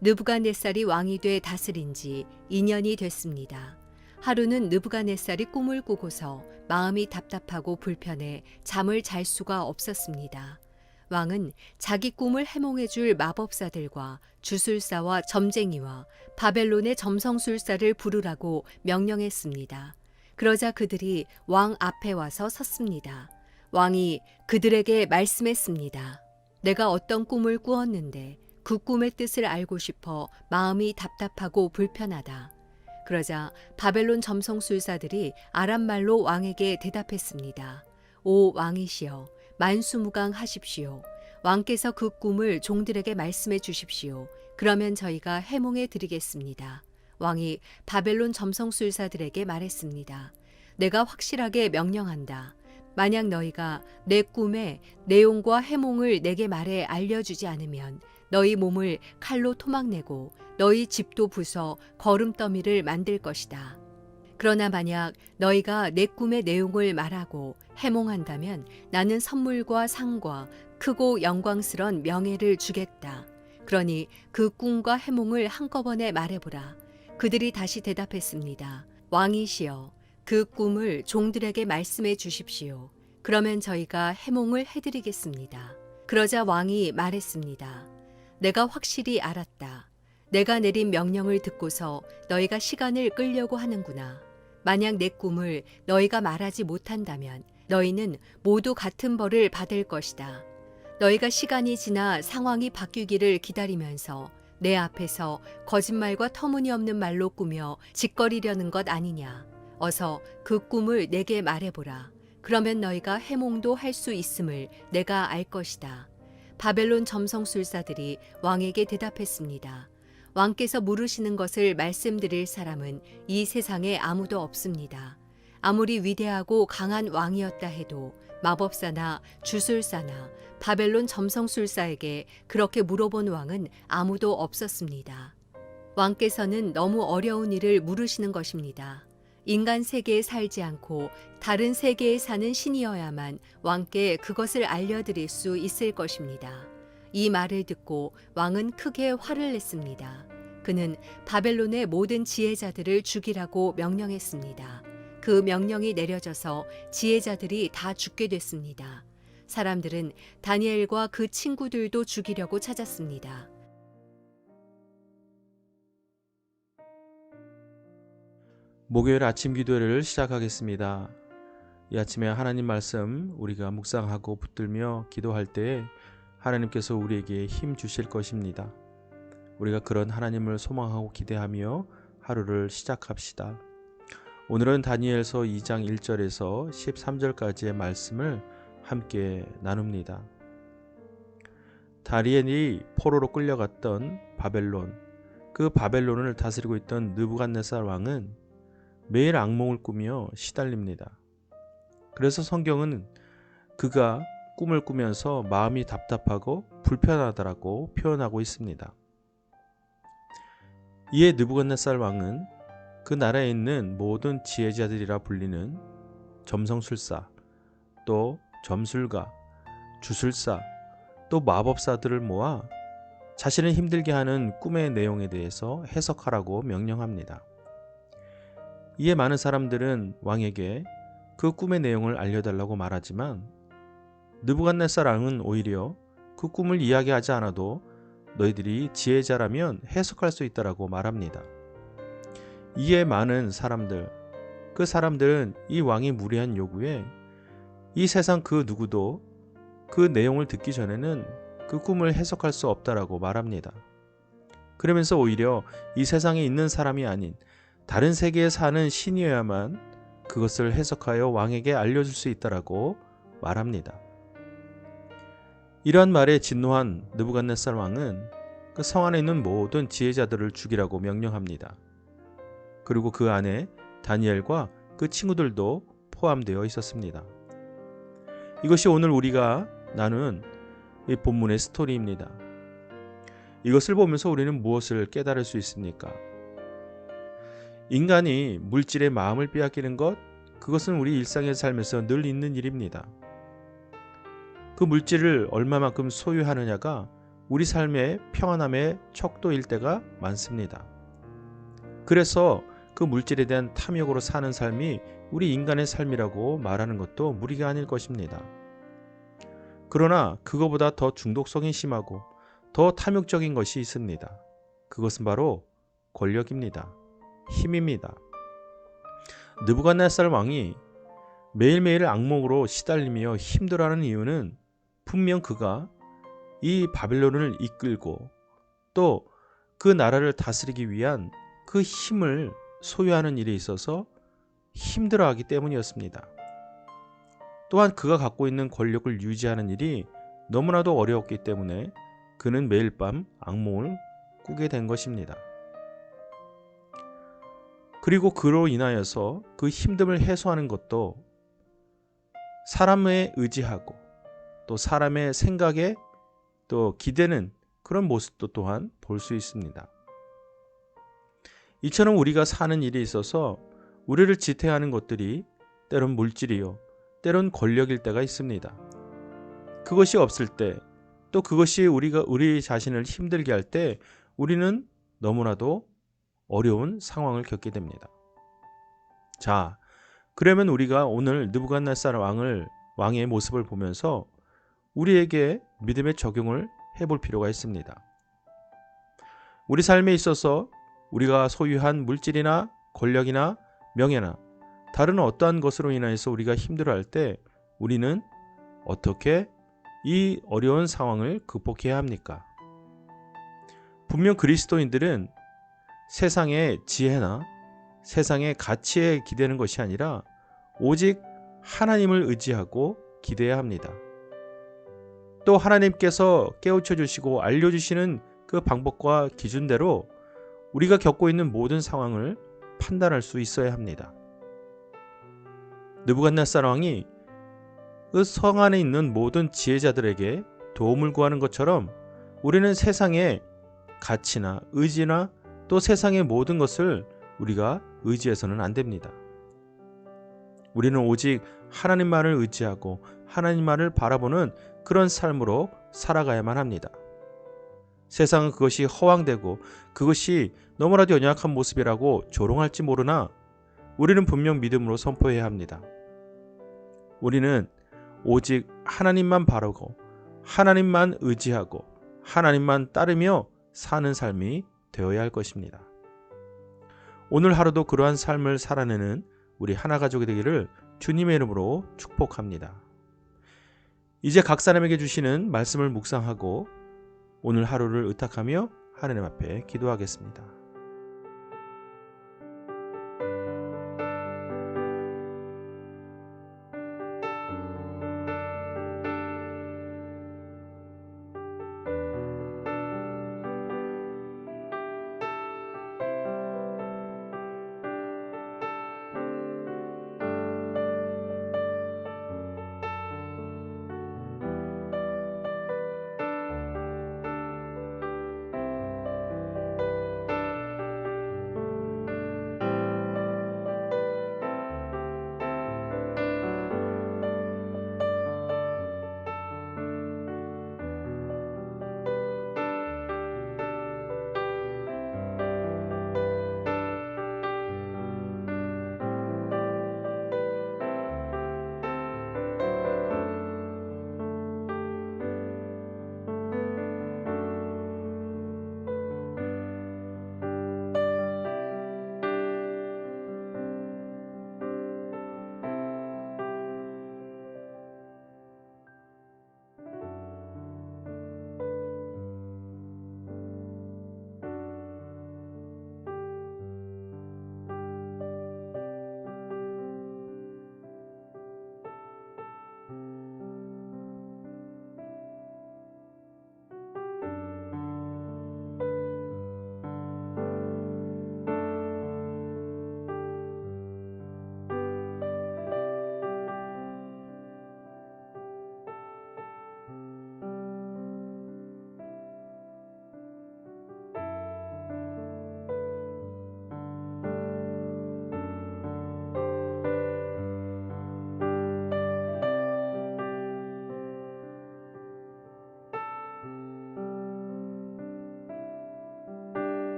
느부갓네살이 왕이 돼 다스린 지 2년이 됐습니다. 하루는 느부갓네살이 꿈을 꾸고서 마음이 답답하고 불편해 잠을 잘 수가 없었습니다. 왕은 자기 꿈을 해몽해 줄 마법사들과 주술사와 점쟁이와 바벨론의 점성술사를 부르라고 명령했습니다. 그러자 그들이 왕 앞에 와서 섰습니다. 왕이 그들에게 말씀했습니다. 내가 어떤 꿈을 꾸었는데 그 꿈의 뜻을 알고 싶어 마음이 답답하고 불편하다. 그러자 바벨론 점성술사들이 아람말로 왕에게 대답했습니다. 오 왕이시여, 만수무강하십시오. 왕께서 그 꿈을 종들에게 말씀해 주십시오. 그러면 저희가 해몽해 드리겠습니다. 왕이 바벨론 점성술사들에게 말했습니다. 내가 확실하게 명령한다. 만약 너희가 내 꿈의 내용과 해몽을 내게 말해 알려주지 않으면 너희 몸을 칼로 토막내고 너희 집도 부숴 거름더미를 만들 것이다. 그러나 만약 너희가 내 꿈의 내용을 말하고 해몽한다면 나는 선물과 상과 크고 영광스런 명예를 주겠다. 그러니 그 꿈과 해몽을 한꺼번에 말해보라. 그들이 다시 대답했습니다. 왕이시여, 그 꿈을 종들에게 말씀해 주십시오. 그러면 저희가 해몽을 해드리겠습니다. 그러자 왕이 말했습니다. 내가 확실히 알았다. 내가 내린 명령을 듣고서 너희가 시간을 끌려고 하는구나. 만약 내 꿈을 너희가 말하지 못한다면 너희는 모두 같은 벌을 받을 것이다. 너희가 시간이 지나 상황이 바뀌기를 기다리면서 내 앞에서 거짓말과 터무니없는 말로 꾸며 짓거리려는 것 아니냐. 어서 그 꿈을 내게 말해보라. 그러면 너희가 해몽도 할 수 있음을 내가 알 것이다. 바벨론 점성술사들이 왕에게 대답했습니다. 왕께서 물으시는 것을 말씀드릴 사람은 이 세상에 아무도 없습니다. 아무리 위대하고 강한 왕이었다 해도 마법사나 주술사나 바벨론 점성술사에게 그렇게 물어본 왕은 아무도 없었습니다. 왕께서는 너무 어려운 일을 물으시는 것입니다. 인간 세계에 살지 않고 다른 세계에 사는 신이어야만 왕께 그것을 알려드릴 수 있을 것입니다. 이 말을 듣고 왕은 크게 화를 냈습니다. 그는 바벨론의 모든 지혜자들을 죽이라고 명령했습니다. 그 명령이 내려져서 지혜자들이 다 죽게 됐습니다. 사람들은 다니엘과 그 친구들도 죽이려고 찾았습니다. 목요일 아침 기도회를 시작하겠습니다. 이 아침에 하나님 말씀 우리가 묵상하고 붙들며 기도할 때 하나님께서 우리에게 힘 주실 것입니다. 우리가 그런 하나님을 소망하고 기대하며 하루를 시작합시다. 오늘은 다니엘서 2장 1절에서 13절까지의 말씀을 함께 나눕니다. 다니엘이 포로로 끌려갔던 바벨론, 그 바벨론을 다스리고 있던 느부갓네살 왕은 매일 악몽을 꾸며 시달립니다. 그래서 성경은 그가 꿈을 꾸면서 마음이 답답하고 불편하다라고 표현하고 있습니다. 이에 느부갓네살 왕은 그 나라에 있는 모든 지혜자들이라 불리는 점성술사, 또 점술가, 주술사, 또 마법사들을 모아 자신을 힘들게 하는 꿈의 내용에 대해서 해석하라고 명령합니다. 이에 많은 사람들은 왕에게 그 꿈의 내용을 알려달라고 말하지만 느부갓네살 왕은 오히려 그 꿈을 이야기하지 않아도 너희들이 지혜자라면 해석할 수 있다라고 말합니다. 이에 많은 사람들, 그 사람들은 이 왕이 무리한 요구에 이 세상 그 누구도 그 내용을 듣기 전에는 그 꿈을 해석할 수 없다라고 말합니다. 그러면서 오히려 이 세상에 있는 사람이 아닌 다른 세계에 사는 신이어야만 그것을 해석하여 왕에게 알려줄 수 있다라고 말합니다. 이러한 말에 진노한 느부갓네살 왕은 그 성 안에 있는 모든 지혜자들을 죽이라고 명령합니다. 그리고 그 안에 다니엘과 그 친구들도 포함되어 있었습니다. 이것이 오늘 우리가 나눈 이 본문의 스토리입니다. 이것을 보면서 우리는 무엇을 깨달을 수 있습니까? 인간이 물질의 마음을 빼앗기는 것, 그것은 우리 일상의 삶에서 늘 있는 일입니다. 그 물질을 얼마만큼 소유하느냐가 우리 삶의 평안함의 척도일 때가 많습니다. 그래서 그 물질에 대한 탐욕으로 사는 삶이 우리 인간의 삶이라고 말하는 것도 무리가 아닐 것입니다. 그러나 그거보다 더 중독성이 심하고 더 탐욕적인 것이 있습니다. 그것은 바로 권력입니다. 힘입니다. 느부갓네살 왕이 매일매일 악몽으로 시달리며 힘들어하는 이유는 분명 그가 이 바벨론을 이끌고 또 그 나라를 다스리기 위한 그 힘을 소유하는 일에 있어서 힘들어하기 때문이었습니다. 또한 그가 갖고 있는 권력을 유지하는 일이 너무나도 어려웠기 때문에 그는 매일 밤 악몽을 꾸게 된 것입니다. 그리고 그로 인하여서 그 힘듦을 해소하는 것도 사람에 의지하고 또 사람의 생각에 또 기대는 그런 모습도 또한 볼 수 있습니다. 이처럼 우리가 사는 일에 있어서 우리를 지탱하는 것들이 때론 물질이요, 때론 권력일 때가 있습니다. 그것이 없을 때, 또 그것이 우리 자신을 힘들게 할 때 우리는 너무나도 어려운 상황을 겪게 됩니다. 자, 그러면 우리가 오늘 느부갓네살 왕의 모습을 보면서 우리에게 믿음의 적용을 해볼 필요가 있습니다. 우리 삶에 있어서 우리가 소유한 물질이나 권력이나 명예나 다른 어떠한 것으로 인해서 우리가 힘들어할 때 우리는 어떻게 이 어려운 상황을 극복해야 합니까? 분명 그리스도인들은 세상의 지혜나 세상의 가치에 기대는 것이 아니라 오직 하나님을 의지하고 기대해야 합니다. 또 하나님께서 깨우쳐 주시고 알려주시는 그 방법과 기준대로 우리가 겪고 있는 모든 상황을 판단할 수 있어야 합니다. 느부갓네살 왕이 그 성 안에 있는 모든 지혜자들에게 도움을 구하는 것처럼 우리는 세상의 가치나 의지나 또 세상의 모든 것을 우리가 의지해서는 안 됩니다. 우리는 오직 하나님만을 의지하고 하나님만을 바라보는 그런 삶으로 살아가야만 합니다. 세상은 그것이 허황되고 그것이 너무나도 연약한 모습이라고 조롱할지 모르나 우리는 분명 믿음으로 선포해야 합니다. 우리는 오직 하나님만 바라고 하나님만 의지하고 하나님만 따르며 사는 삶이 되어야 할 것입니다. 오늘 하루도 그러한 삶을 살아내는 우리 하나 가족이 되기를 주님의 이름으로 축복합니다. 이제 각 사람에게 주시는 말씀을 묵상하고 오늘 하루를 의탁하며 하나님 앞에 기도하겠습니다.